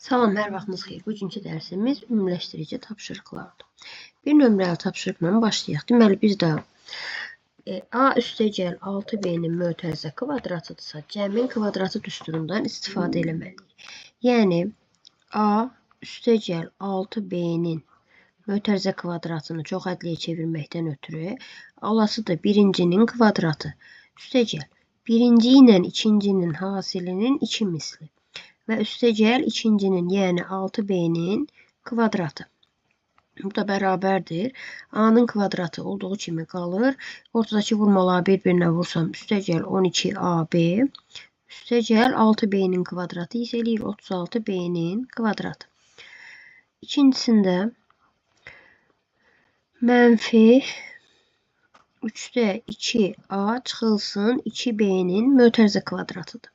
Salam, hər vaxtınız xeyir. Bugünkü dərsimiz ümumiləşdirici tapşırıqlardır. Bir nömrəli tapşırıqla başlayaq. Deməli, bizdə A üstəgəl 6B-nin mötərizə kvadratıdırsa, cəmin kvadratı düsturundan istifadə eləməliyik. Yəni, A üstəgəl 6B-nin mötərizə kvadratını çox ədliyə çevirməkdən ötürü alasıdır birincinin kvadratı üstəgəl birinci ilə ikincinin hasilinin 2 misli. Və üstəgəl ikincinin, yəni 6B-nin kvadratı. Bu da bərabərdir. A-nın kvadratı olduğu kimi qalır. Ortadakı vurmaları bir-birinə vursam, üstəgəl 12AB, üstəgəl 6B-nin kvadratı isə eləyir 36B-nin kvadratı. İkincisində mənfi 3-də 2A çıxılsın 2B-nin mötərizə kvadratıdır.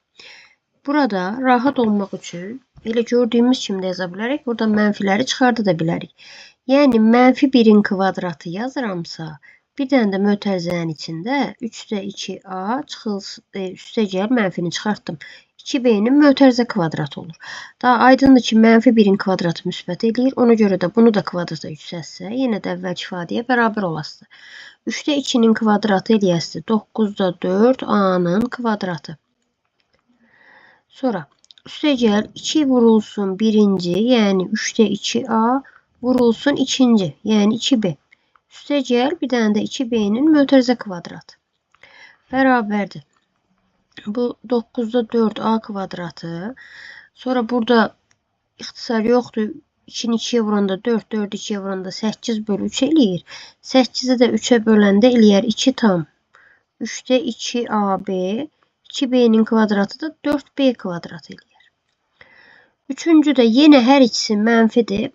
Burada rahat olmaq üçün elə gördüyümüz kimi də yaza bilərik. Burada mənfiləri çıxarda da bilərik. Yəni, mənfi 1-in kvadratı yazıramsa, bir dənə də mötərizənin içində 3-də 2A üstəgəl mənfini çıxartdım. 2B-nin mötərizə kvadratı olur. Daha aydındır ki, mənfi 1-in kvadratı müsbət eləyir. Ona görə də bunu da kvadrata yüksəltsə, yenə də əvvəlki ifadəyə bərabər olasıdır. 3-də 2-nin kvadratı eləyəsidir. 9-da 4 A-nın kvadratı. Sonra üstəgəl 2 vurulsun birinci, yəni 3-də 2A vurulsun ikinci, yəni 2B. Üstəgəl bir dənə də 2B-nin mötərizə kvadratı. Bərabərdir. Bu 9-da 4A kvadratı. Sonra burada ixtisar yoxdur. 2-ni 2-yə vuranda 4, 4-ü 2-yə vuranda 8 bölü 3 eləyir. 8-i də 3-ə böləndə eləyər 2 tam. 3-də 2AB. 2B-nin kvadratı da 4B kvadratı eləyər. Üçüncü də yenə hər ikisi mənfidir.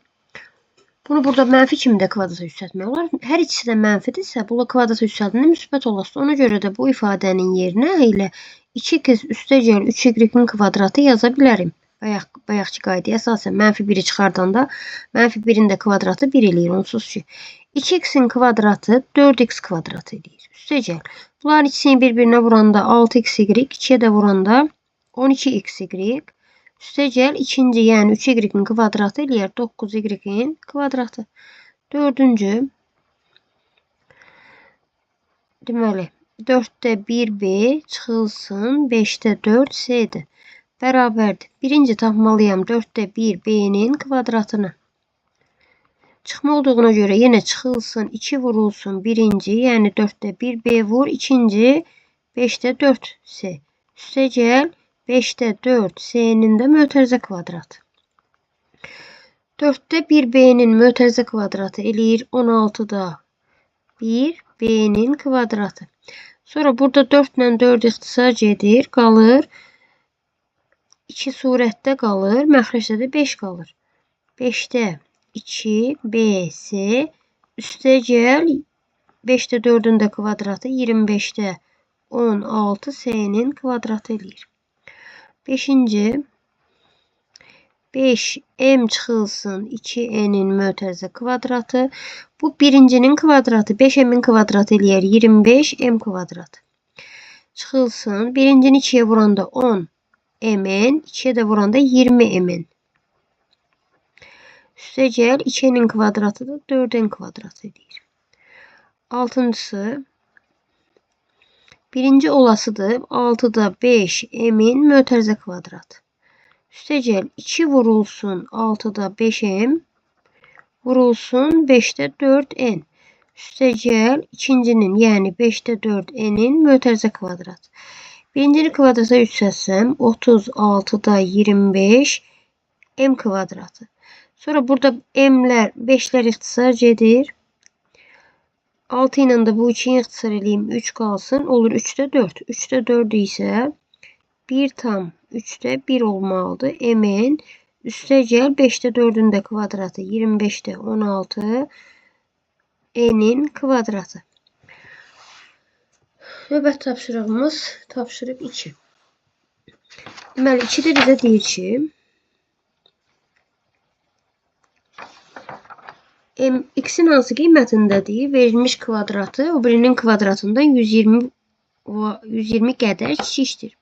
Bunu burada mənfi kimi də kvadrata yüksəltmək olar. Hər ikisi də mənfidirsə, bu kvadrata yüksəldəndə müsbət olasın. Ona görə də bu ifadənin yerinə elə 2x üstəgəl 3y-in kvadratı yaza bilərim. Bayaqki qaydaya əsasən mənfi 1-i çıxardanda mənfi 1-in də kvadratı 1 eləyir. Onsuz ki, 2x-in kvadratı 4x kvadratı eləyir. Üstəgəl. Bunların ikisini bir-birinə vuranda 6xy, 2-yə də vuranda 12xy. Üstəgəl ikinci, yəni 3y-in kvadratı eləyər 9y-in kvadratı. Dördüncü. Deməli, 4-də 1b çıxılsın 5-də 4c-dir. Bərabərdir. Birinci tapmalıyam 4-də 1b-nin kvadratını. Çıxma olduğuna görə yenə çıxılsın 2 vurulsun birinci, yəni 4-də 1b vur ikinci, 5-də 4c. Üstəgəl 5-də 4c-nin də mötərizə kvadratı. 4-də 1b-nin mötərizə kvadratı eləyir 16-da 1b-nin kvadratı. Sonra burada 4 ilə 4 ixtisar gedir, qalır. 2 surətdə qalır, məxrəcdə də 5 qalır. 5-də 2bc üstəgəl 5-də 4-ün də kvadratı 25-də 16c-nin kvadratı eləyir. 5-ci 5m çıxılsın 2n'in mötərizə kvadratı. Bu birincinin kvadratı 5m'in kvadratı eləyər 25m kvadratı. Çıxılsın birincini 2-yə vuranda 10m'in, 2-yə də vuranda 20m'in. Üstəgəl 2'nin kvadratı da 4n kvadratı eləyir. Altıncısı birinci olasıdır 6'da 5m'in mötərizə kvadratı. Üstəgəl 2 vurulsun 6'da 5m vurulsun 5'də 4n. Üstəgəl ikincinin, yəni 5'də 4n'in mötərizə kvadratı. Birincini kvadrata yüksəlsəm 36'da 25 m kvadratı. Sonra burada m'lər, 5'lər ixtisar gedir. 6 ilə də bu 2'yi ixtisar edeyim, 3 qalsın. Olur 3'də 4. 3'də 4 isə 1 tam 3'də 1 olmalıdır. M'in üstəgəl 5'də 4'ün də kvadratı 25'də 16 n'in kvadratı. Növbəti tapşırığımız tapşırıq 2. Deməli, 2-də bizə deyir ki, x-in hansı qiymətindədir? Verilmiş kvadratı o birinin kvadratından 120 qədər kiçikdir.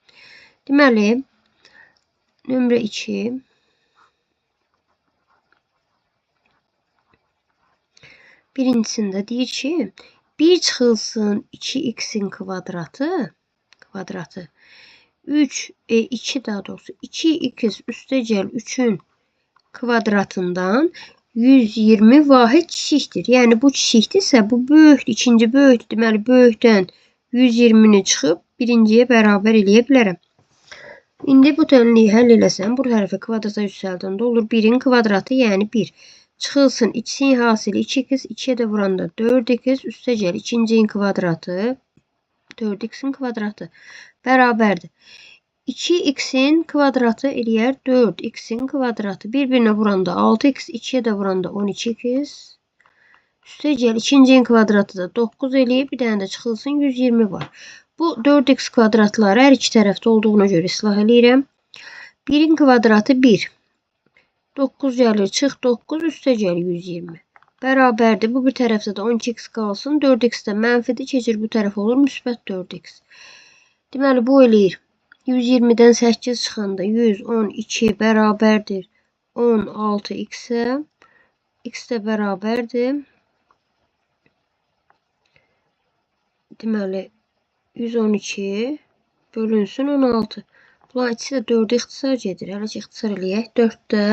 Deməli, nömrə 2 Birincisində deyir ki, 1 çıxılsın 2x'in kvadratı 2 daha doğrusu 2x üstəgəl 3'ün kvadratından 120 vahid kiçikdir. Yəni bu kiçikdirsə bu böyükdür, ikinci böyükdür. Deməli böyükdən 120'ni çıxıb birinciyə bərabər eləyə bilərəm. İndi bu tənliyi həll eləsəm, bu tərəfi kvadrata yüksəldəndə olur 1'in kvadratı, yəni 1. Çıxılsın x'in hasili 2x, 2'ye də vuranda 4x üstəgəl ikincinin kvadratı 4x'in kvadratı bərabərdir. 2x'in kvadratı eləyər 4x'in kvadratı. Bir-birinə vuranda 6x, 2'ye də vuranda 12x. Üstəgəl ikincinin kvadratı da 9 eləyir. Bir dənə də çıxılsın 120 var. Bu 4x kvadratları hər iki tərəfdə olduğuna görə islah eləyirəm. 1'in kvadratı 1. 9 gəlir, çıx 9 üstəgəl 120. Bərabərdir. Bu bir tərəfdə də 12x qalsın. 4x də mənfidir. Keçir bu tərəf olur müsbət 4x. Deməli bu eləyir. 120'den 8 çıxanda 112 bərabərdir 16x'e. X də bərabərdir. Deməli 112 bölünsün 16. Bunların ikisi də 4'ə ixtisar gedir. Hələ ki ixtisar eləyək. 4'də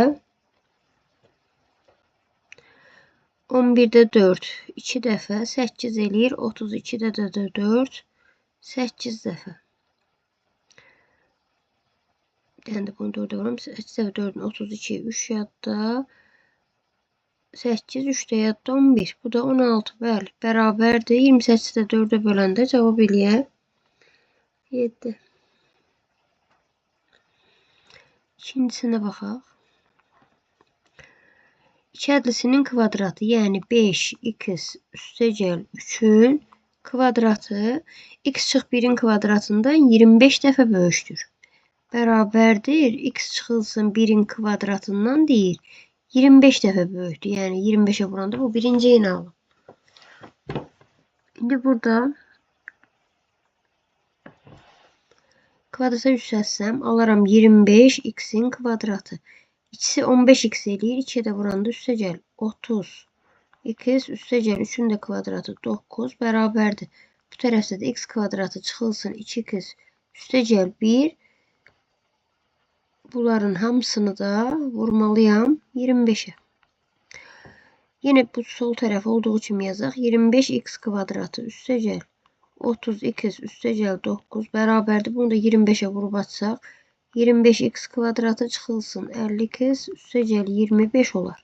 11'də 4 2 dəfə 8 eləyir. 32'də də 4 8 dəfə. Yəni də bunu 4'ə vururum. 8 dəfə 4'ün 32 3 yadda 8 3'də yadda 11. Bu da 16. Bəli, bərabərdir. 28'də 4'ə böləndə cavab eləyər 7. İkincisinə baxaq. İki ədlisinin kvadratı, yəni 5x üstəgəl 3'ün kvadratı x çıx 1'in kvadratından 25 dəfə böyükdür. Bərabərdir. X çıxılsın 1'in kvadratından deyir. 25 dəfə böyükdür. Yəni 25'e vuranda bu birinci yeni alın. İndi burada kvadrata yüksəlsəm alaram 25 x'in kvadratı. İkisi 15x eləyir. 2'ye də vuranda üstəgəl 30 x üstəgəl 3'ün də kvadratı 9 bərabərdir. Bu tərəfdə də x kvadratı çıxılsın 2x üstəgəl 1. Bunların hamısını da vurmalıyam 25'e. Yine bu sol tərəf olduğu kimi yazaq. 25x kvadratı üstəgəl 32 üstəgəl 9 bərabərdir. Bunu da 25'e vurub açsaq 25x kvadratı çıxılsın 50x üstəgəl 25 olar.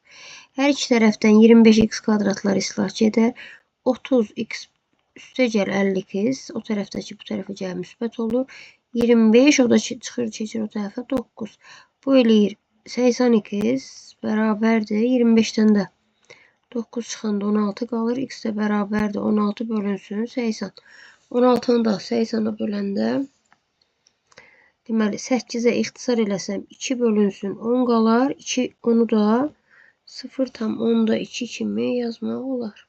Hər iki tərəfdən 25x kvadratları islah gedər. 30x üstəgəl 50x o tərəfdəki bu tərəfə gəl müsbət olur. 25 o da çıxır keçir o tərəfə 9. Bu eləyir 82 bərabərdir 25'dən də 9 çıxanda 16 qalır. X də bərabərdir 16 bölünsün 80. 16'nı da 80'a böləndə deməli 8'ə ixtisar eləsəm 2 bölünsün 10 qalar. 2 onu da 0,10'da 2 kimi yazmaq olar.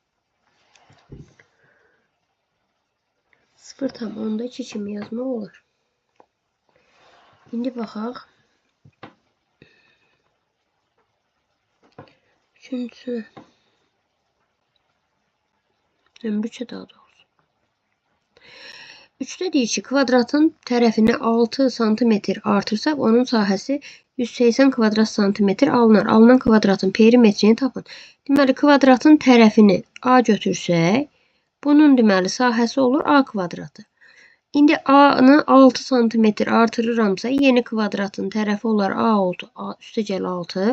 0,10'da 2 kimi yazmaq olar. İndi baxaq. Üçüncüsü. Üçə daha doğrusu. 3'də deyir ki, kvadratın tərəfini 6 cm artırsaq, onun sahəsi 180 kvadrat santimetr alınır. Alınan kvadratın perimetrini tapın. Deməli, kvadratın tərəfini A götürsək, bunun deməli sahəsi olur A kvadratı. İndi A'nı 6 cm artırıramsa, yeni kvadratın tərəfi olar A oldu. A üstəgəl 6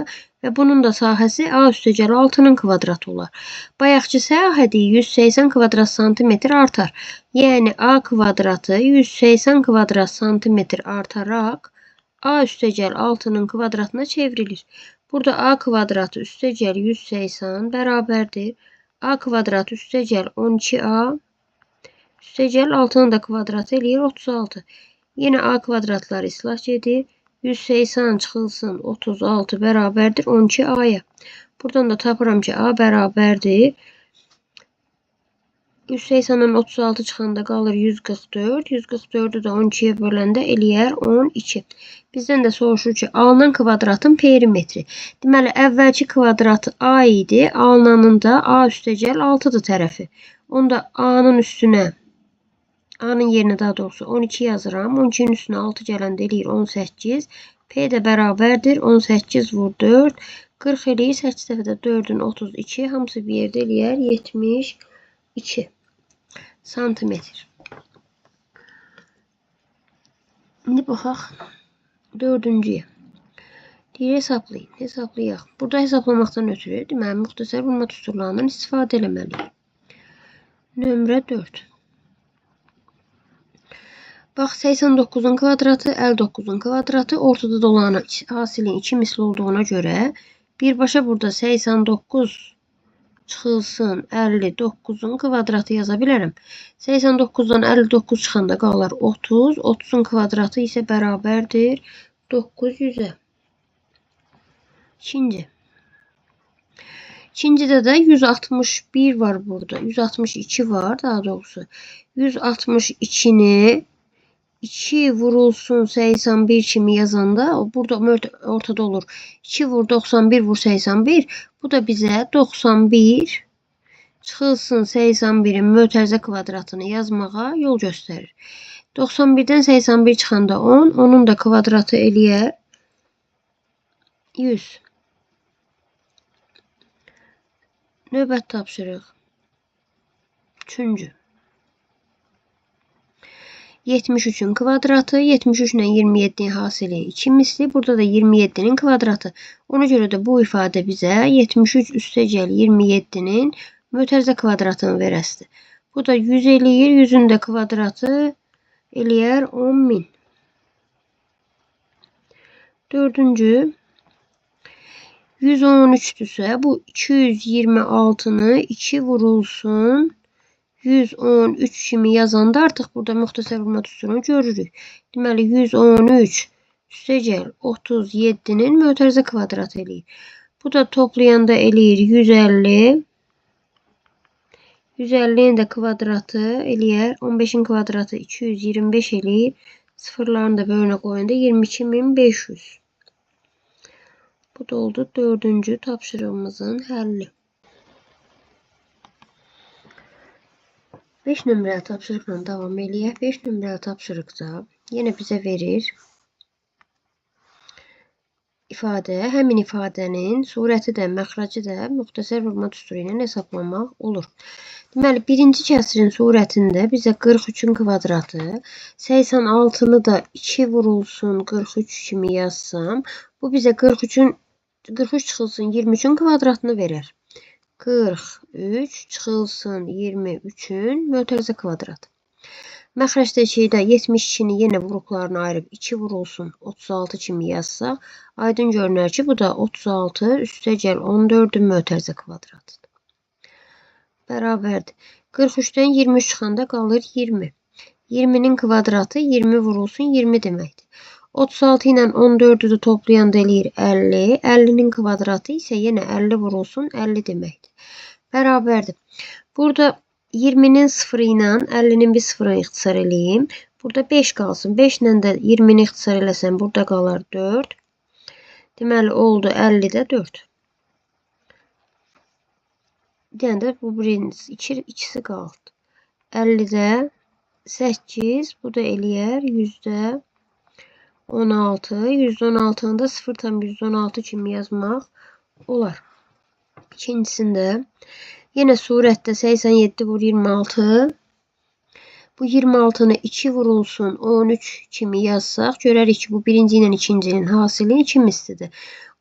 və bunun da sahəsi A üstəgəl 6'nın kvadratı olar. Bayaqçı sahədə 180 kvadrat santimetr artar. Yəni A kvadratı 180 kvadrat santimetr artaraq A üstəgəl 6'nın kvadratına çevrilir. Burada A kvadratı üstəgəl 180 bərabərdir. A kvadratı üstəgəl 12A üstəgəl 6'nın da kvadratı eləyir 36. Yine A kvadratları islah gedir. 180 çıxılsın 36 bərabərdir 12A'ya. Buradan da tapıram ki A bərabərdir 180'dan 36 çıxanda qalır 144. 144'ü də 12'ye böləndə eləyər 12. Bizdən də soruşur ki, alınan kvadratın perimetri. Deməli, əvvəlki kvadratı A idi. Alınanın da A üstəgəl 6'dır tərəfi. Onda A'nın üstünə, A'nın yerinə daha doğrusu 12 yazıram. 12'nin üstünə 6 gələndə eləyir 18. P də bərabərdir. 18 vur 4. 40 eləyir. 8 dəfə də 4'ün 32. Hamısı bir yerdə eləyər 72 santimetr. İndi baxaq dördüncüyə. Deyir hesablayın. Hesablayaq. Burada hesablamaqdan ötürü deməli müxtəsər vurma düsturlarından istifadə eləməliyik. Nömrə 4. Bax 89'un kvadratı 59'un kvadratı ortada dolanı hasilin 2 misli olduğuna göre birbaşa burada 89 çıxılsın 59'un kvadratı yaza bilərəm. 89'dan 59 çıxanda qalır 30. 30'un kvadratı isə bərabərdir 900'ə. İkincidə də 161 var burada. 162 var daha doğrusu. 162'ni 2 vurulsun 81 kimi yazanda burada ortada olur. 2 vur 91 vur 81. Bu da bize 91 çıxılsın 81'in mötərizə kvadratını yazmağa yol göstərir. 91'dən 81 çıxanda 10. Onun da kvadratı eləyər 100. Növbət tapşırıq. Üçüncü. 73'ün kvadratı, 73 ile 27'nin hasili 2 misli. Burada da 27'nin kvadratı. Ona göre de bu ifade bize 73 üstəgəl 27'nin mötərizə kvadratını verəsdir. Bu da 100 eləyir. 100'ün də kvadratı eləyər 10.000. Dördüncü. 113'dürsə bu 226'nı 2 vurulsun 113 kimi yazanda artıq burada müxtəsər vurma düsturunu görürük. Deməli 113 üstəgəl 37'nin mötərizə kvadratı eləyir. Bu da toplayanda eləyir 150. 150'nin də kvadratı eləyər 15'in kvadratı 225 eləyir. Sıfırlarını da bölünə qoyanda 22.500. Bu da oldu dördüncü tapşırığımızın həlli. 5 nömrəli tapşırıqla davam eləyək. 5 nömrəli tapşırıqda yenə bizə verir ifadə. Həmin ifadənin surəti də, məxrəci də müxtəsər vurma düsturu ilə hesablamaq olur. Deməli, birinci kəsrin surətində bizə 43'ün kvadratı, 86'nı da 2 vurulsun 43 kimi yazsam, bu bizə 43 çıxılsın 23'ün kvadratını verir. 43 çıxılsın 23'ün mötərizə kvadratı. Məxrəcdəki də 72'ni yenə vuruqlarına ayırıb 2 vurulsun 36 kimi yazsaq, aydın görünər ki, bu da 36 üstəgəl 14'ün mötərizə kvadratıdır. Bərabərdir. 43'dən 23 çıxanda qalır 20. 20'nin kvadratı 20 vurulsun 20 deməkdir. 36 ilə 14'ü də toplayanda eləyir 50. 50'nin kvadratı isə yenə 50 vurulsun 50 deməkdir. Bərabərdir. Burada 20'nin sıfırı ilə 50'nin bir sıfırını ixtisar eləyim. Burada 5 qalsın. 5 ilə də 20'ni ixtisar eləsəm burada qalar 4. Deməli oldu 50'də 4. Yəni də bu birincisi ikisi qaldı. 50'də 8 bu da eləyər %16. %16'nı da 0,116 kimi yazmaq olar. İkincisində yenə surətdə 87 vur 26. Bu 26'nı 2 vurulsun 13 kimi yazsaq, görərik ki, bu birinci ilə ikincinin hasili 2 mislidir.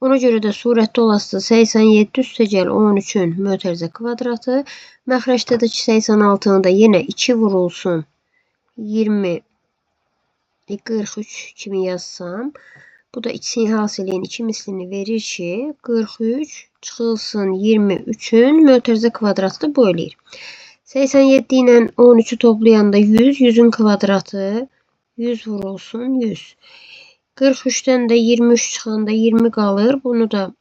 Ona görə də surətdə olası 87 üstəgəl 13'ün mötərizə kvadratı. Məxrəcdəki 86'nı da yenə 2 vurulsun 43 kimi yazsam, bu da ikisinin hasilinin 2 mislini verir ki, 43 çıxılsın 23'ün mötərizə kvadratı da bu eləyir. 87 ilə 13'ü toplayanda 100, 100'ün kvadratı 100 vurulsun 100. 43'ten de 23 çıxanda 20 qalır. Bunu da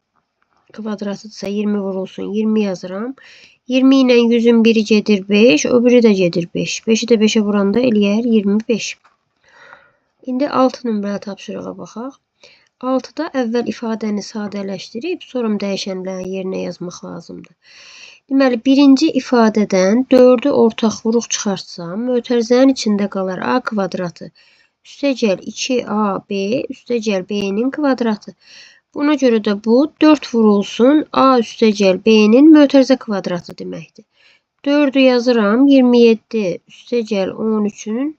kvadratıdırsa 20 vurulsun 20 yazıram. 20 ilə 100-ün biri gedir 5, o biri də gedir 5. 5-i də 5-ə vuranda eləyər 25. İndi 6 nömrəli tapşırığa baxaq. 6-da əvvəl ifadəni sadələşdirib, sonra dəyişənlərin yerinə yazmaq lazımdır. Deməli, birinci ifadədən 4-ü ortaq vuruq çıxartsam, mötərizənin içində qalar a kvadratı üstəgəl 2ab üstəgəl b-nin kvadratı. Buna görə də bu 4 vurulsun a üstəgəl b-nin mötərizə kvadratı deməkdir. 4-ü yazıram, 27 üstəgəl 13-ün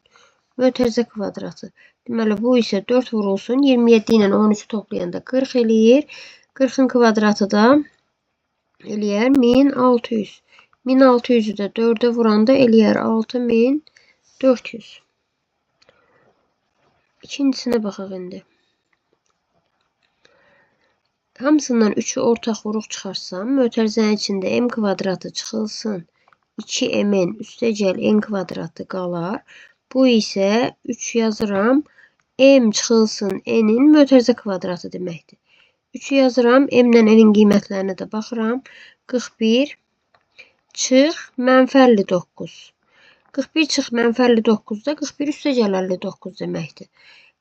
mötərizə kvadratı. Deməli, bu isə 4 vurulsun 27 ilə 13-ü toplayanda 40 eləyir. 40-ın kvadratı da eləyər 1600. 1600-ü də 4-ə vuranda eləyər 6400. İkincisinə baxaq indi. Hamısından 3-ü ortaq vuruq çıxarsam, mötərizənin içində m kvadratı çıxılsın 2m-in üstəgəl n kvadratı qalar. Bu isə 3 yazıram, m çıxılsın n-in mötərizə kvadratı deməkdir. 3-ü yazıram, m-lə n-in qiymətlərinə də baxıram. 41 çıx mənfi 59. 41 çıx mənfi 59-da 41 üstəgəl 59 deməkdir.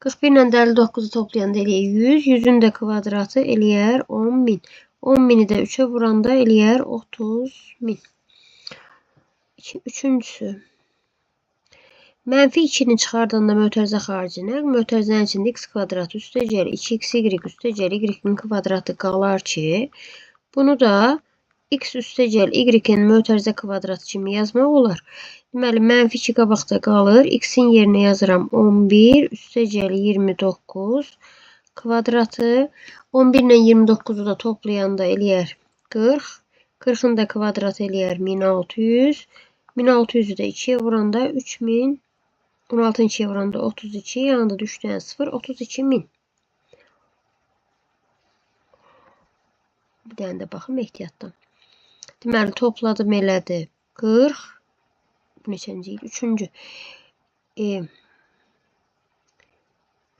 41 ilə 59-u toplayanda eləyər 100. 100-ün də kvadratı eləyər 10.000. 10.000-i də 3-ə vuranda eləyər 30.000. Üçüncüsü. Mənfi 2-ni çıxardanda mötərizə xaricinə, mötərizənin içində x kvadratı üstəgəl 2xy üstəgəl y-in kvadratı qalar ki, bunu da x üstəgəl y-in mötərizə kvadratı kimi yazmaq olar. Deməli, mənfi 2 qabaqda qalır. X-in yerinə yazıram 11 üstəgəl 29 kvadratı. 11 ilə 29-u da toplayanda eləyər 40. 40-ın da kvadratı eləyər 1600. 1600-ü də 2-yə vuranda 3000. 16-ın 2-yə vuranda 32. Yanında düşdən 0, 32.000. Bir dənə də baxım ehtiyatdan. Deməli, topladım elədi 40. Bu neçənci il? Üçüncü.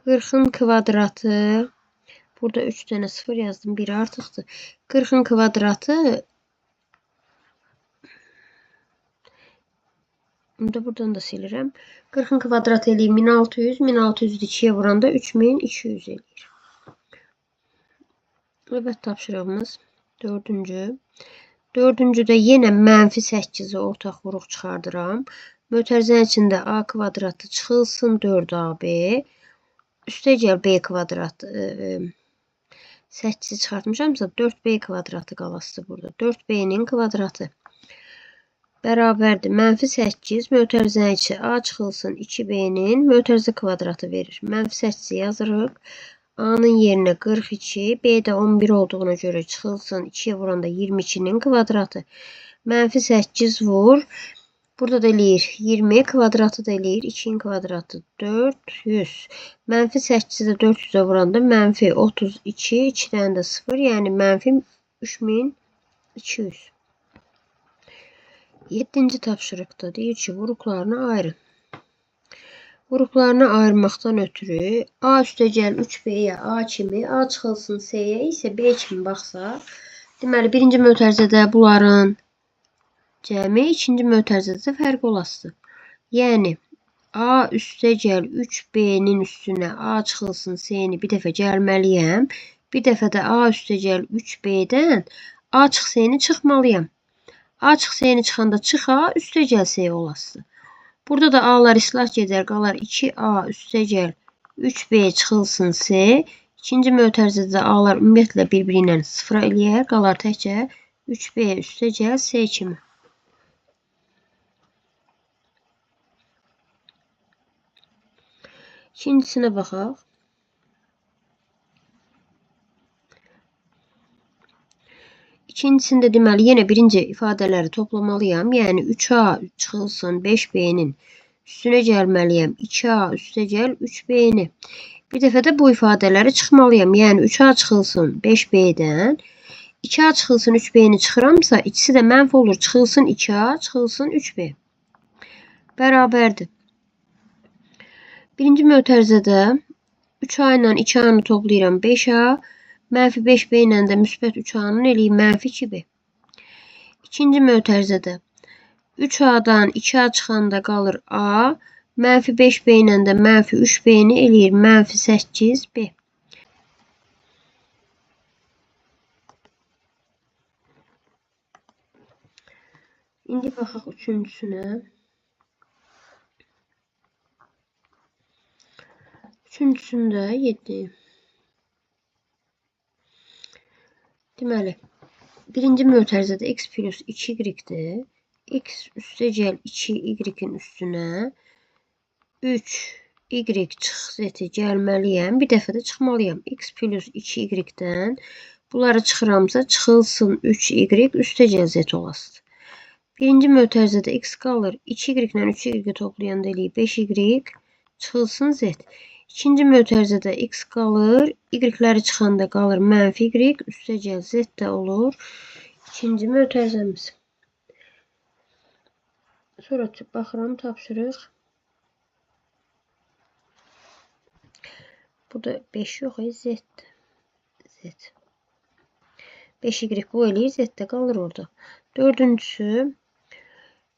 40-ın kvadratı. Burada 3 dənə 0 yazdım. Biri artıqdır. 40-ın kvadratı. Bunu da buradan da silirəm. 40-ın kvadratı eləyir 1600. 1600-ü 2-yə vuranda 3200 eləyir. Evet, tapşırığımız 4-cü. 4-cüdə yenə mənfi 8-i ortaq vuruq çıxardıram. Mötərizənin içində a kvadratı çıxılsın 4ab. Üstəgəl b kvadratı. 8-i çıxartmışamsa 4b kvadratı qalasıdır burada. 4b-nin kvadratı. Bərabərdir. Mənfi 8 mötərizənin içi a çıxılsın 2b-nin mötərizə kvadratı verir. Mənfi 8-i yazırıq. A-nın yerinə 42, B-də 11 olduğuna görə çıxılsın 2-yə vuranda 22-nin kvadratı. Mənfi 8 vur. Burada da eləyir 20, kvadratı da eləyir 2-nin kvadratı 400. Mənfi 8-i də 400-ə vuranda mənfi 32, 2-dən də 0, yəni mənfi 3200. 7-ci tapşırıqda deyir ki, vuruqlarını ayırın. Vuruqlarını ayırmaqdan ötürü A üstəgəl 3B-yə A kimi, A çıxılsın C-yə isə B kimi baxsaq, deməli, birinci mötərizədə bunların cəmi, ikinci mötərizədə də fərq olasıdır. Yəni, A üstəgəl 3B-nin üstünə A çıxılsın C-ni bir dəfə gəlməliyəm. Bir dəfə də A üstəgəl 3B-dən A çıx C-ni çıxmalıyam. A çıx C-ni çıxanda çıx A üstəgəl C olasıdır. Burada da A'lar islah gedər, qalar 2A üstəgəl 3B çıxılsın C. İkinci mötərizədə A'lar ümumiyyətlə bir-biri ilə 0 eləyər, qalar təkcə 3B üstəgəl C kimi. İkincisinə baxaq. İkincisində deməli yenə birinci ifadələri toplamalıyam. Yəni 3A çıxılsın 5B-nin üstünə gəlməliyəm. 2A üstəgəl 3B-ni. Bir dəfə də bu ifadələri çıxmalıyam. Yəni 3A çıxılsın 5B-dən. 2A çıxılsın 3B-ni çıxıramsa, ikisi də mənfi olur. Çıxılsın 2A, çıxılsın 3B. Bərabərdir. Birinci mötərizədə 3A ilə 2A-nı toplayıram 5A. Mənfi 5B ilə də müsbət 3A-nın eləyir mənfi 2B. İkinci mötərizədə 3A-dan 2A çıxanda qalır A. Mənfi 5B ilə də mənfi 3B-ni eləyir mənfi 8B. İndi baxaq üçüncüsünə. Üçüncüsündə 7. Deməli, birinci mötərizədə x plus 2y-dir. X üstəgəl 2y-in üstünə 3y çıx z-i gəlməliyəm. Bir dəfə də çıxmalıyam. X plus 2y-dən bunları çıxıramsa çıxılsın 3y üstəgəl z olasıdır. Birinci mötərizədə x qalır. 2y ilə 3y toplayanda eləyir 5y çıxılsın z. İkinci mötərizədə x qalır. Y-ləri çıxanda qalır mənfi y üstəgəl z də olur. İkinci mötərizəmiz. Sonra baxıram tapşırıq. Burada 5 yox, z-dir. Z. 5y bu eləyir, z də qalır orada. Dördüncüsü.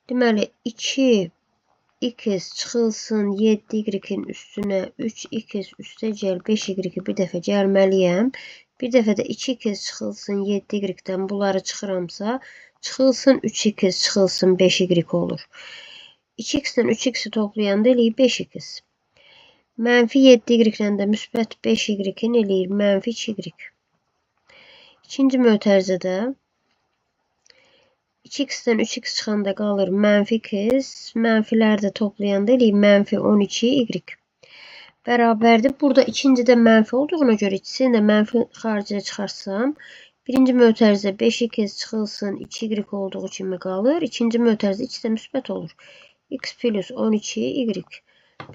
Deməli 2x çıxılsın 7y-in üstünə 3x üstəgəl 5y bir dəfə gəlməliyəm. Bir dəfə də 2x çıxılsın 7y-dən bunları çıxıramsa çıxılsın 3x çıxılsın 5y olur. 2x-dən 3x-i toplayanda eləyir 5x. Mənfi 7y-dən də müsbət 5y-in eləyir mənfi 2y. İkinci mötərizədə 2x-dən 3x çıxanda qalır mənfi x. Mənfilər də toplayanda eləyir mənfi 12y. Bərabərdir. Burada ikincidə mənfi olduğuna görə ikisini də mənfi xaricə çıxarsam, birinci mötərizə 5x çıxılsın 2y olduğu kimi qalır. İkinci mötərizə ikisi də müsbət olur. X plus 12y.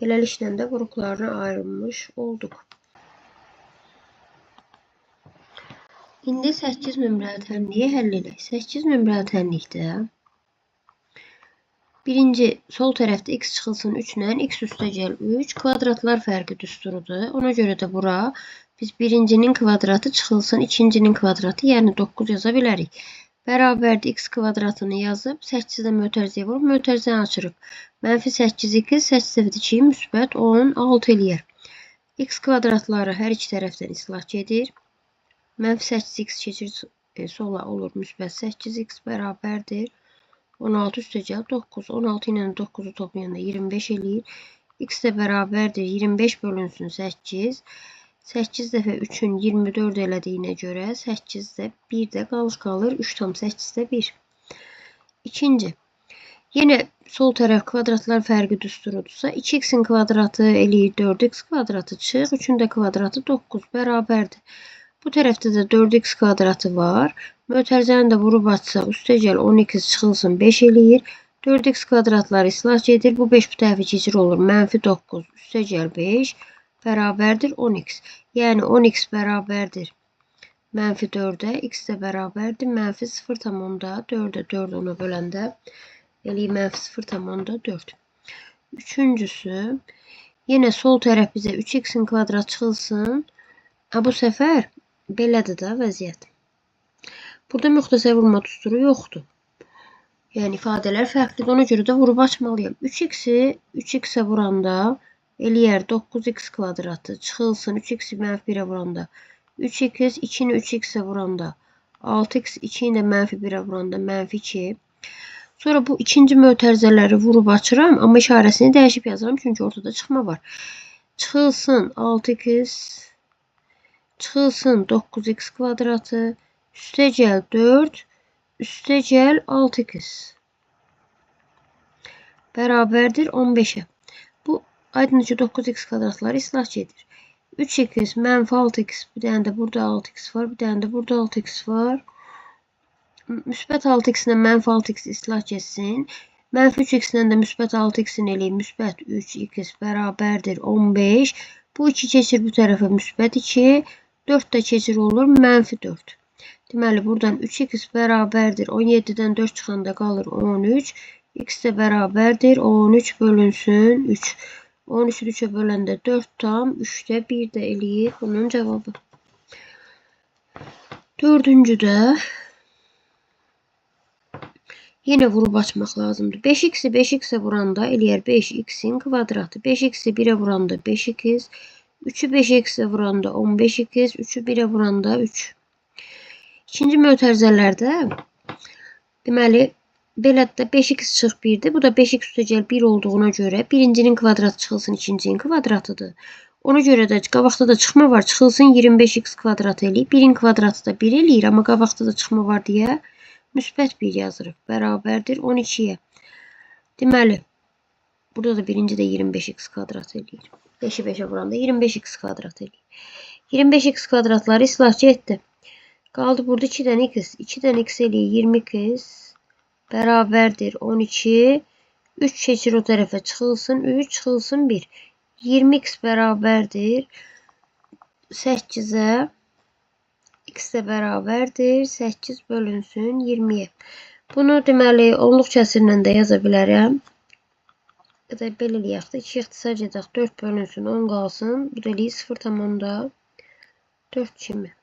Beləliklə də qruplarına ayrılmış olduq. İndi 8 nömrəli tənliyi həll edək. 8 nömrəli tənlikdə birinci sol tərəfdə x çıxılsın 3 ilə x üstəgəl 3 kvadratlar fərqi düsturudur. Ona görə də bura biz birincinin kvadratı çıxılsın ikincinin kvadratı, yəni 9 yaza bilərik. Bərabərdir x kvadratını yazıb 8-də mötərizəyə vurub mötərizəni açırıq. Mənfi 8x, 8 2 müsbət 16 eləyər. X kvadratları hər iki tərəfdən islah gedir. Mənfi 8x keçir sola olur müsbət 8x bərabərdir 16 üstəgəl 9. 16 ilə 9-u toplayanda 25 eləyir. X də bərabərdir 25 bölünsün 8. 8 dəfə 3-ün 24 elədiyinə görə 8-də 1 də qalır. 3,8-də 1. İkinci. Yenə sol tərəf kvadratlar fərqi düsturudursa 2x-in kvadratı eləyir 4x kvadratı çıx. 3-ün də kvadratı 9 bərabərdir. Bu tərəfdə də 4x kvadratı var. Mötərizəni də vurub açsaq, üstəgəl 12x çıxılsın 5 eləyir. 4x kvadratları islah gedir. Bu 5 bu tərəfə keçir olur. Mənfi 9 üstəgəl 5 bərabərdir 10x. Yəni 10x bərabərdir mənfi 4-ə. X də bərabərdir mənfi 0,4-ə. 4 ona böləndə eləyir mənfi 0,4. Üçüncüsü. Yenə sol tərəf bizə 3x-in kvadrat çıxılsın. Bu səfər belədir də vəziyyət. Burada müxtəsər vurma düsturu yoxdur. Yəni ifadələr fərqlidir. Ona görə də vurub açmalıyam. 3x-i 3x-ə vuranda eləyər 9x kvadratı çıxılsın 3x-i mənfi 1-ə vuranda 3x, 2-ni 3x-ə vuranda 6x, 2-ni də mənfi 1-ə vuranda mənfi 2. Sonra bu ikinci mötərizələri vurub açıram. Amma işarəsini dəyişib yazıram. Çünki ortada çıxma var. Çıxılsın 6x çıxılsın 9x kvadratı üstəgəl 4 üstəgəl 6x bərabərdir 15-ə. Bu aydınca 9x kvadratları islah gedir. 3x mənfi 6x bir dənə də burada 6x var. Bir dənə də burada 6x var. Müsbət 6x ilə mənfi 6x islah getsin. Mənfi 3x ilə də müsbət 6x-in eləyir. Müsbət 3x bərabərdir 15. Bu 2 keçir bu tərəfə müsbət 2. 4 də keçir olur mənfi 4. Deməli buradan 3x bərabərdir 17-dən 4 çıxanda qalır 13. X də bərabərdir 13 bölünsün 3. 13-ü 3-ə böləndə 4 tam 3-də 1 də eləyir bunun cavabı. Dördüncüdə Yine vurup açmaq lazımdır. 5x'i 5x'e vuranda eləyər 5x'in kvadratı. 5x'i 1'e vuranda 5x. 3'ü 5x'e vuranda 15x. 3'ü 1'e vuranda 3. İkinci mötərizələrdə deməli belə də 5x çıx 1'dir. Bu da 5x üstəgəl 1 olduğuna görə birincinin kvadratı çıxılsın ikincinin kvadratıdır. Ona görə də qabaqda da çıxma var. Çıxılsın 25x kvadrat eləyir. 1'in kvadratı da 1 eləyir. Amma qabaqda da çıxma var deyə müsbət 1 yazırıq. Bərabərdir 12'ye. Deməli, burada da birinci də 25x kvadrat eləyir. 5'i 5'e vuranda 25x kvadrat eləyir. 25x kvadratları islahçı etdi. Qaldı burada 2'dən x. 2'dən x eləyir 20x. Bərabərdir 12. 3 keçir o tərəfə çıxılsın. 3 çıxılsın 1. 20x bərabərdir 8'e. X də bərabərdir 8 bölünsün 20'ye. Bunu deməli onluq kəsirlə də yaza bilərəm. Ya da belə eləyək də 2 ixtisar edək 4 bölünsün 10 qalsın. Bu da eləyir 0,4 kimi.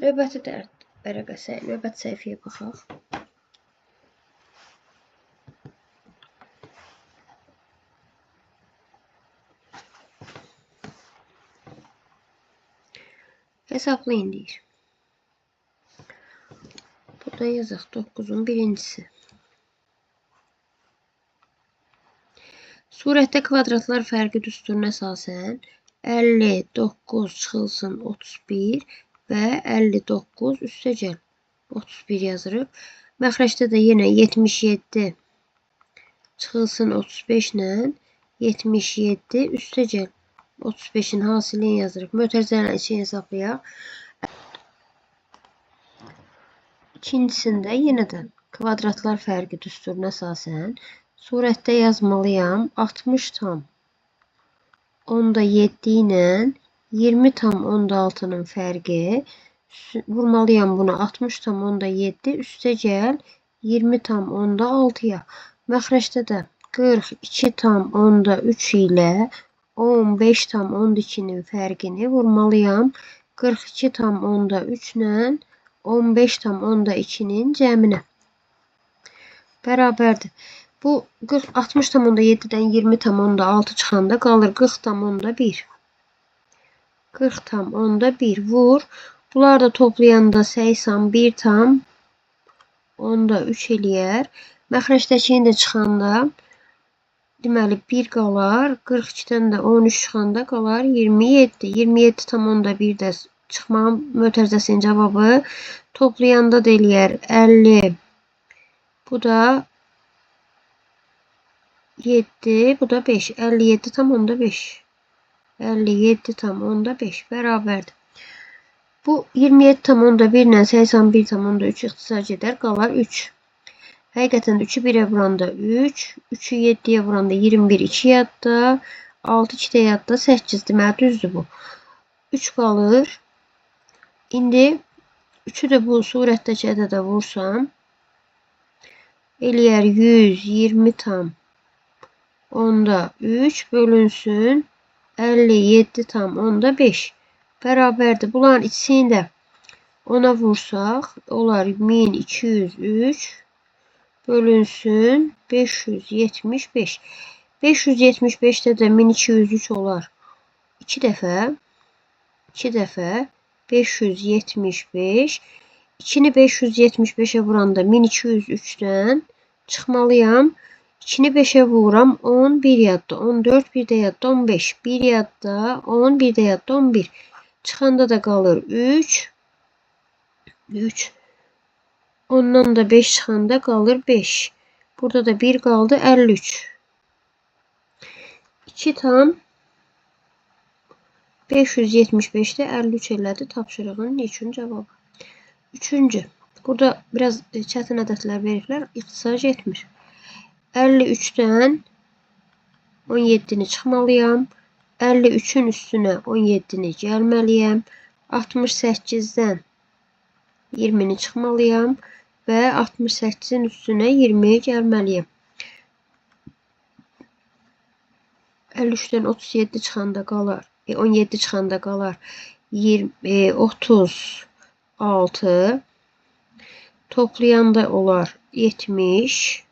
Növbəti vərəqə növbəti səhifəyə baxaq. Hesaplayın deyir. Burada yazaq 9'un birincisi. Surətdə kvadratlar fərqi düsturuna əsasən 59 çıxılsın 31 və 59 üstəgəl 31 yazırıq. Məxrəcdə də yenə 77 çıxılsın 35 ilə 77 üstəgəl 35'in hasilini yazırıq. Mötərizələrin içini hesablayaq. İkincisində yenə də kvadratlar fərqi düsturuna əsasən surətdə yazmalıyam 60 tam onda 7 ilə 20 tam onda 6'nın fərqi vurmalıyam buna 60 tam onda 7 üstəgəl 20 tam onda 6'ya. Məxrəcdə də 42 tam onda 3 ilə 15 tam onda 2'nin fərqini vurmalıyam 42 tam onda 3 ilə 15 tam onda 2'nin cəminə. Bərabərdir. Bu 60 tam onda 7'dən 20 tam onda 6 çıxanda qalır 40 tam onda 1. 40 tam onda 1 vur. Bunlar da toplayanda 81 tam onda 3 eləyər. Məxrəcdəkini də çıxanda deməli 1 qalar. 42'dən də 13 çıxanda qalar 27. 27 tam onda 1 də çıxma mötərizəsinin cavabı. Toplayanda da eləyər 50. Bu da 7. Bu da 5. 57 tam onda 5. 57 tam onda 5 bərabərdir. Bu 27 tam onda 1 ilə 81 tam onda 3 ixtisar edər. Qalar 3. Həqiqətən də 3'ü 1'e vuranda 3. 3'ü 7'ye vuranda 21. 2 yadda. 6 2'de yadda. 8 deməli düzdür bu. 3 qalır. İndi 3'ü də bu surətdəki ədədə vursam eləyər 120 tam onda 3 bölünsün 57 tam onda 5 bərabərdir. Bunların ikisini də ona vursaq olar 1203 bölünsün 575. 575'də də 1203 olar. 2 dəfə 575. 2'ni 575'e vuranda 1203'den çıxmalıyam. 2'ni 5'e vuram 10 1 yadda 14 1 də yadda 15 1 yadda 10 1 də yadda 11 çıxanda da qalır 3 ondan da 5 çıxanda qalır 5 burada da 1 qaldı 53 2 tam 575'te 53 elədi tapşırığın üçün cavabı. Üçüncü. Burada biraz çətin ədədlər veriblər. İxtisar etmir. 53'dən 17'ni çıxmalıyam. 53'ün üstünə 17'ni gəlməliyəm. 68'dən 20'ni çıxmalıyam və 68'in üstünə 20 gəlməliyəm. 53'dən 37 çıxanda qalar. 17 çıxanda qalar 36. Toplayanda olar 70.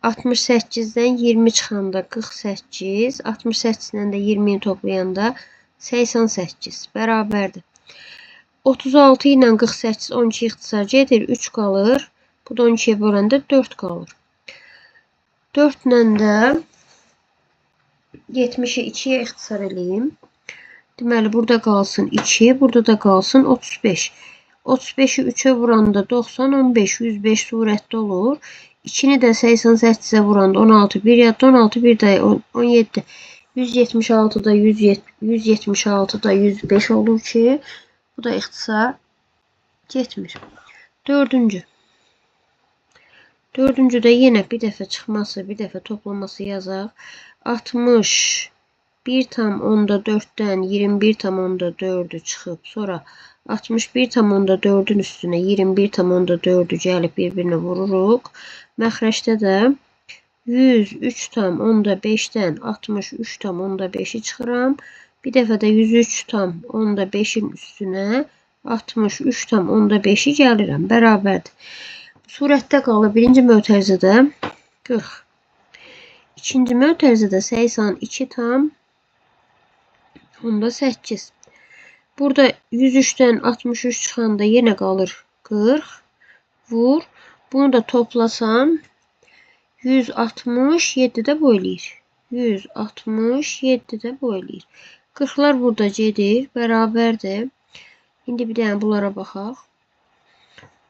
68'dən 20 çıxanda 48. 68'dən də 20'ni toplayanda 88 bərabərdir. 36 ilə 48 12 ixtisar gedir. 3 qalır. Bu da 12'ye böləndə 4 qalır. 4 ilə də 70'i 2'ye ixtisar eləyim. Deməli, burada qalsın 2, burada da qalsın 35. 35'i 3'e vuranda 90, 15, 105 surətdə olur. 2'ni də 88'e vuranda 16, 1 yadda 16, 1 də 17. 176'da 176'da 105 olur ki, bu da ixtisar getmir. Dördüncü. Dördüncüdə yenə bir dəfə çıxması, bir dəfə toplaması yazaq. 60 1/4'dən 21/4'ü çıxıb, sonra 61/4'ün üstünə 21/4'ü gəlib bir-birinə vururuq. Məxrəcdə də 103/5'dən 63/5'i çıxıram. Bir dəfə də 103/5'in üstünə 63/5'i gəlirəm. Bərabərdir. Surətdə qalır. Birinci mötərizədə 40. İkinci mötərizədə 82/8. Burada 103'dən 63 çıxanda yenə qalır 40. Vur. Bunu da toplasam 167'də bu eləyir. 167'də bu eləyir. 40'lar burada gedir. Bərabərdir. İndi bir dənə bunlara baxaq.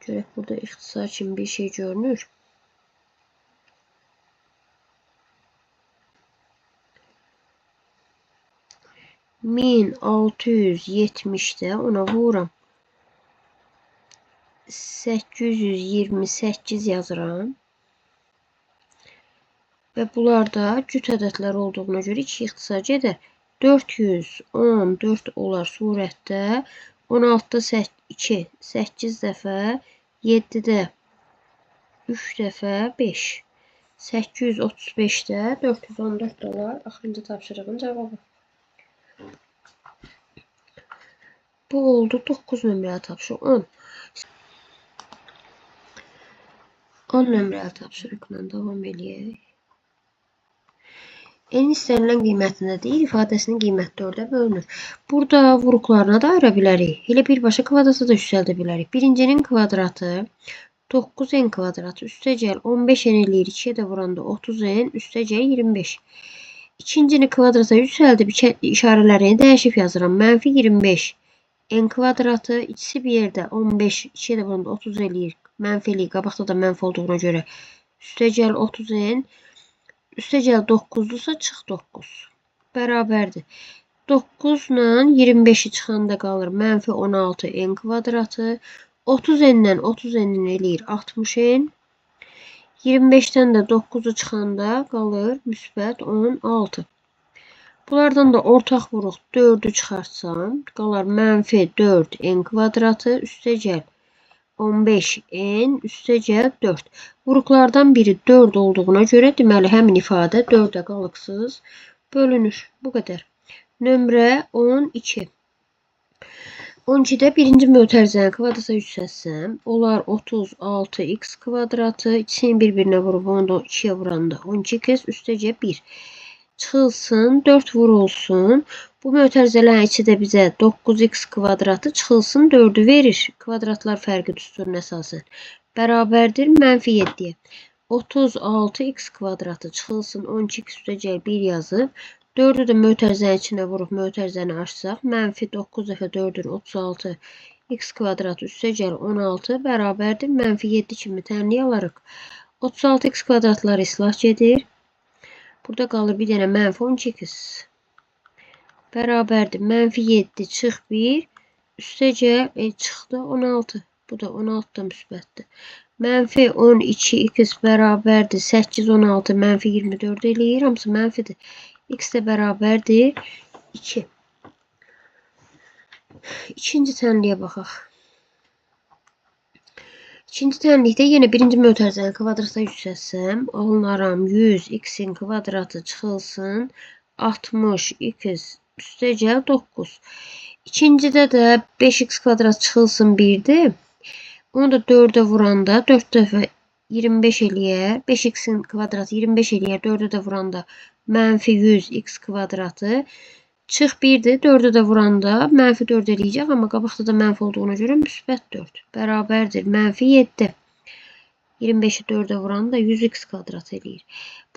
Görək burada ixtisar kimi bir şey görünür. Min 670'də ona vururam. 828 yazıram. Və bunlar da cüt ədədlər olduğuna görə 2 ixtisar gedər. 414 olar surətdə. 16'da 2, 8 dəfə, 7'də 3 dəfə 5. 835'də 414 olar. Axırıncı tapşırığın cavabı. Bu oldu 9 nömrəli tapşırıq. 10 nömrəli tapşırıqla davam eləyək. En istənilən qiymətində deyil, ifadəsinin qiyməti 4'ə bölünür. Burada vuruqlarına da ayıra bilərik. Elə birbaşa kvadrata da yüksəldə bilərik. Birincinin kvadratı 9n kvadratı üstəgəl 15n eləyir. 2'yə də vuranda 30n üstəgəl 25. İkincini kvadrata yüksəldib işarələrini dəyişib yazıram. Mənfi 25 n kvadratı, ikisi bir yerdə 15, 2'yə də vuranda 30 eləyir. Mənfi eləyir. Qabaqda da mənfi olduğuna görə üstəgəl 30n üstəgəl 9'dursa çıx 9. Bərabərdir. 9 ilə 25'i çıxanda qalır mənfi 16n kvadratı. 30n'dən 30n'in eləyir 60n. 25'dən də 9'u çıxanda qalır müsbət 16. Bunlardan da ortaq vuruq 4'ü çıxartsam qalar mənfi 4n kvadratı üstəgəl 15n üstəgəl 4. Vuruqlardan biri 4 olduğuna görə deməli həmin ifadə 4'ə qalıqsız bölünür. Bu qədər. Nömrə 12. 12'də birinci mötərizənin kvadrata yüksəlsəm, olar 36x kvadratı, ikisini bir-birinə vurub onu da 2'yə vuranda 12x üstəgəl 1. Çıxılsın, 4 vurulsun. Bu mötərizələrin içi də bizə 9x kvadratı çıxılsın 4'ü verir. Kvadratlar fərqi düsturuna əsasən. Bərabərdir mənfi 7'yə. 36x kvadratı çıxılsın 12x üstəgəl 1 yazıb. 4'ü də mötərizənin içinə vurub mötərizəni açsaq. Mənfi 9 dəfə 4'ün 36 x kvadratı üstəgəl 16 bərabərdir. Mənfi 7 kimi tənliyə alarıq. 36x kvadratlar islah gedir. Burada qalır bir dənə mənfi 12x. Bərabərdir. Mənfi 7 çıx 1 üstəgəl çıxdı 16. Bu da 16 da müsbətdir. Mənfi 12x bərabərdir. 8, 16, mənfi 24 eləyir. Hamısı mənfidir. X də bərabərdir 2. İkinci tənliyə baxaq. İkinci tənlikdə yenə birinci mötərizəni kvadrata yüksəltsəm, alınaram 100 x-in kvadratı çıxılsın 60 x üstəgəl 9. İkincidə də 5x kvadrat çıxılsın 1-dir. Onu da 4'e vuranda 4 dəfə 25 eləyər. 5x-in kvadratı 25 eləyər. 4'e də vuranda mənfi 100 x kvadratı. Çıx 1'dir. 4'e də vuranda mənfi 4 eləyəcək. Amma qabaqda da mənfi olduğuna görə müsbət 4. Bərabərdir. Mənfi 7. 25'i 4'e vuranda 100x kvadrat eləyir.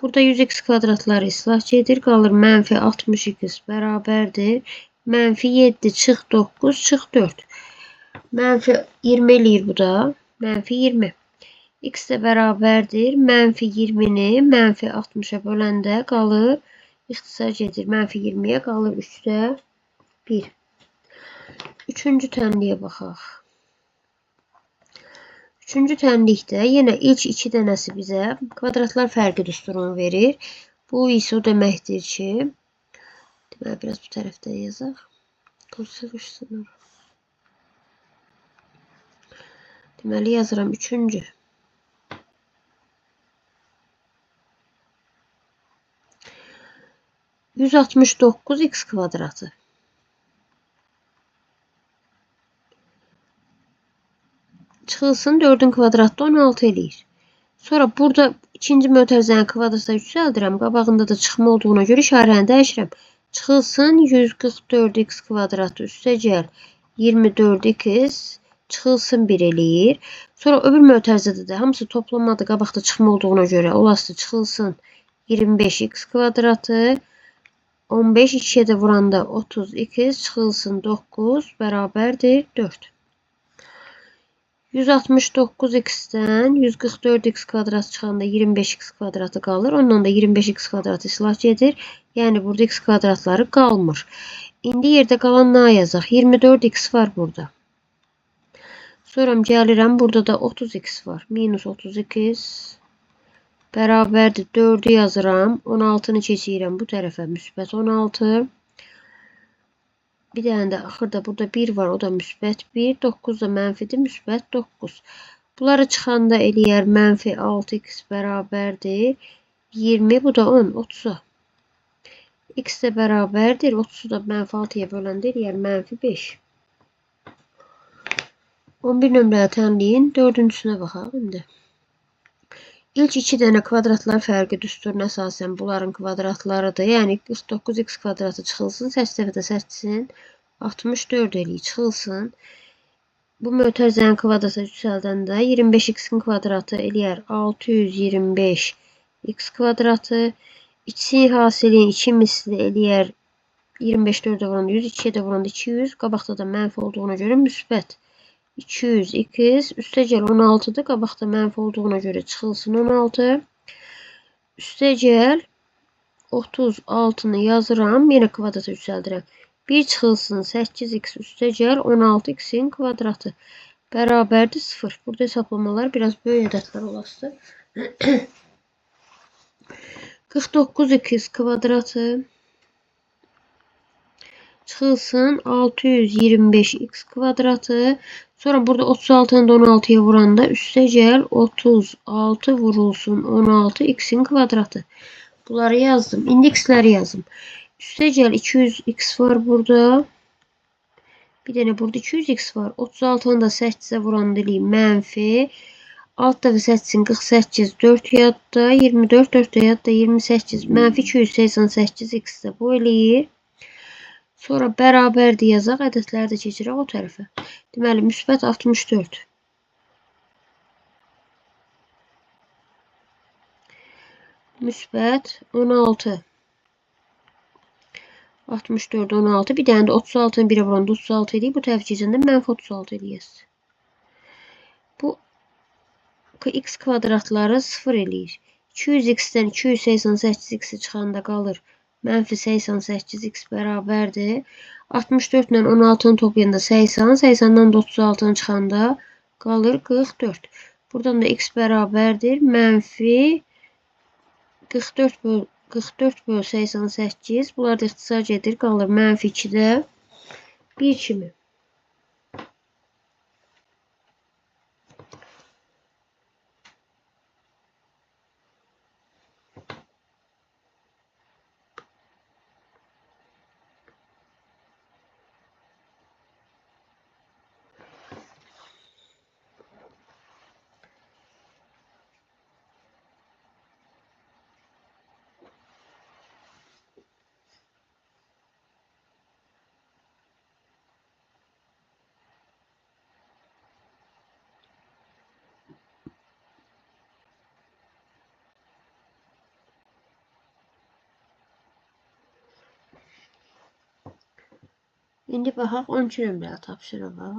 Burada 100x kvadratları islah edir. Qalır mənfi 60x bərabərdir. Mənfi 7 çıx 9 çıx 4. Mənfi 20 eləyir bu da. Mənfi 20. X də bərabərdir. Mənfi 20'ni mənfi 60'a böləndə qalır. İxtisar edir. Mənfi 20'yə qalır 3'də 1. Üçüncü tənliyə baxaq. Üçüncü tənlikdə yenə ilk 2 dənəsi bizə kvadratlar fərqi düsturunu verir. Bu isə o deməkdir ki, deməli biraz bu tərəfdən yazaq. Sıxışsın. Deməli yazıram 3-cü. (169x kvadratı) çıxılsın 4'ün kvadratda 16 eləyir. Sonra burada ikinci mötərizəni kvadrata yüksəldirəm. Qabağında da çıxma olduğuna görə işarəni dəyişirəm. Çıxılsın 144x kvadratı üstəgəl 24x çıxılsın 1 eləyir. Sonra öbür mötərizədə də hamısı toplanmadı. Qabaqda çıxma olduğuna görə olası çıxılsın 25x kvadratı 15 2'ye də vuranda 32 çıxılsın 9 bərabərdir 4. 169x'dən 144x kvadrat çıxanda 25x kvadratı qalır. Ondan da 25x kvadratı islah edir. Yəni burada x kvadratları qalmır. İndi yerdə qalan nə yazaq? 24x var burada. Sonra gəlirəm burada da 30x var. Minus 32x bərabərdir 4'ü yazıram. 16'nı keçirəm bu tərəfə müsbət 16. Bir dənə də axırda burada 1 var. O da müsbət 1. 9 da mənfidir. Müsbət 9. Bunları çıxanda eləyər mənfi 6x bərabərdir 20. Bu da 10. 30'a. X də bərabərdir. 30'u da mənfi 6'ya böləndə eləyər mənfi 5. 11 nömrəli tənliyin 4-cüsünə baxaq indi. İlk 2 dənə kvadratlar fərqi düsturuna əsasən bunların kvadratlarıdır. Yəni 49x kvadratı çıxılsın. 8 dəfə də 8'in 64 eləyir. Çıxılsın. Bu mötərizənin kvadrata yüksəldəndə 25x'in kvadratı eləyər 625x kvadratı. İkisi hasilin 2 misli eləyər 25 4'e vuranda 100, 2'ye də vuranda 200. Qabaqda da mənfi olduğuna görə müsbət 200x üstəgəl 16'dır. Qabaqda mənfi olduğuna görə çıxılsın 16. Üstəgəl 36'nı yazıram. Yenə kvadrata yüksəldirəm. 1 çıxılsın 8x üstəgəl 16x'in kvadratı bərabərdir 0. Burada hesablamalar biraz böyük ədədlər olasıdır. 49x kvadratı çıxılsın 625x kvadratı. Sonra burada 36'nı da 16'ya vuranda üstəgəl 36 vurulsun 16 x'in kvadratı. Bunları yazdım. İndi x'ləri yazdım. Üstəgəl 200x var burada. Bir dənə burada 200x var. 36'nı da 8'e vuranda eləyim mənfi. Alt dəfə 8'in 48 4 yadda. 24 4 yadda 28 mənfi 288x də bu eləyir. Sonra bərabərdir yazaq. Ədədləri də keçirək o tərəfə. Deməli, müsbət 64. Müsbət 16. 64, 16. Bir dənə də 36'nı 1'ə vuranda 36 eləyir. Bu tərəf keçəndə mənfi 36 eləyir. Bu x kvadratları 0 eləyir. 200x'dən 288x'i çıxanda qalır. Mənfi 88x bərabərdir. 64 ilə 16'nı toplayanda 80. 80'dan 36'nı çıxanda Qalır 44. Buradan da x bərabərdir. Mənfi 44 böl 88. Bunlar da ixtisar edir. Qalır mənfi 2-də 1 kimi. İndi baxaq 12 nömrəli tapşırığa.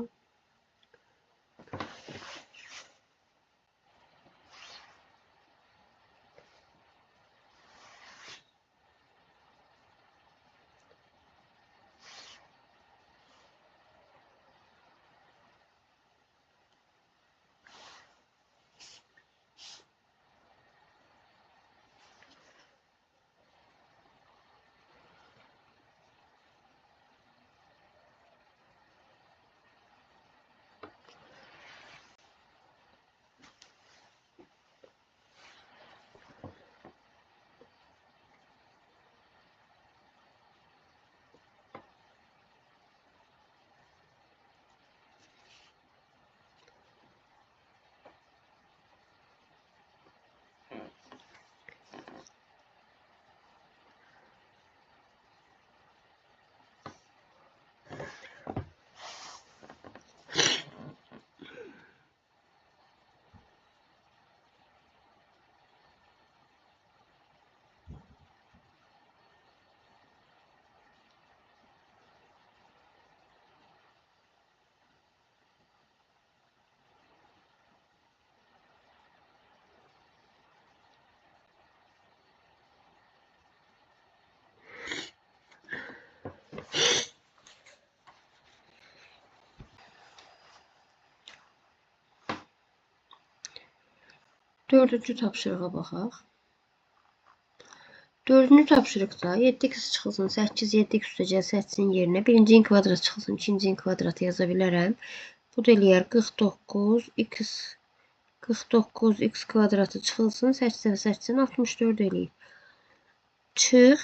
Dördüncü tapşırığa baxaq. Dördüncü tapşırıqda 7x çıxılsın 8, 7x üstəcəl 8-in yerinə birincinin kvadratı çıxılsın ikincinin kvadratı yaza bilərəm. Bu da eləyər 49x kvadratı çıxılsın 8 və 8-in 64 eləyir. Çıx.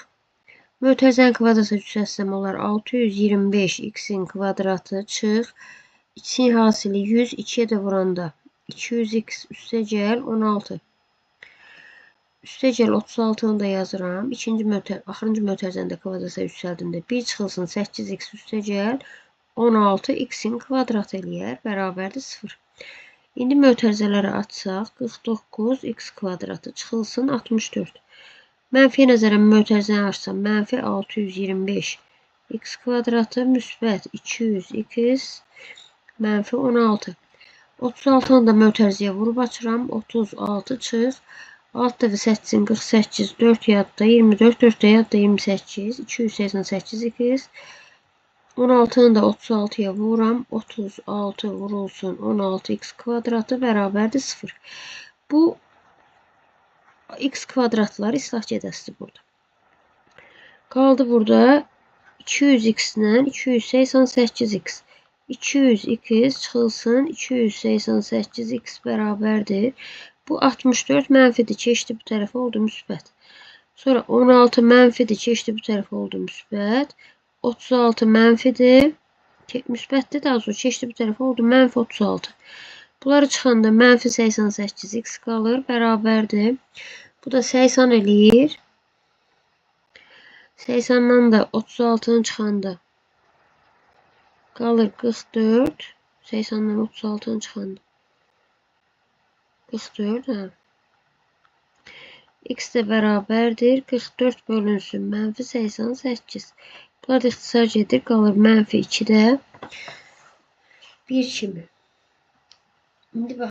Mötərizənin kvadratı cüssəsəm olar 625x'in kvadratı çıx. İçin hasili 100, 2'ye də vuranda 200x üstəcəl 16. Üstəcəl 36'nı da yazıram. Axırıncı mötərizəndə kvadratı yüksəldində 1 çıxılsın 8x üstəcəl 16x'in kvadrat eləyər. Bərabərdir 0. İndi mötərizələri açsaq 49x kvadratı çıxılsın 64. Mənfiyə nəzərən mötərizəni açsam mənfi 625x kvadratı müsbət 200x mənfi 16. 36'nı da mötərizəyə vurub açıram. 36 çıx. Alt dəfə 8'in 48, 4 yadda 24, 4 də yadda 28, 288x. 16'nı da 36'ya vururam. 36 vurulsun 16x kvadratı bərabərdir 0. Bu x kvadratları islah gedəsidir burada. Qaldı burada 200x ilə 288x. 200x çıxılsın 288x bərabərdir. Bu 64 mənfidir. Keçdi bu tərəfə oldu müsbət. Sonra 16 mənfidir. Keçdi bu tərəfə oldu müsbət. 36 mənfidir. Müsbətdir. Daha sonra keçdi bu tərəfə oldu mənfi 36. Bunları çıxanda mənfi 88x qalır. Bərabərdir. Bu da 80 eləyir. 80'dan da 36'nın çıxanda qalır 44. 80'dan 36'nın çıxanda 44. Hə. X də bərabərdir. 44 bölünsün mənfi 88. Bunlar da ixtisar edir. Qalır mənfi 2'də 1 kimi. İndi bax.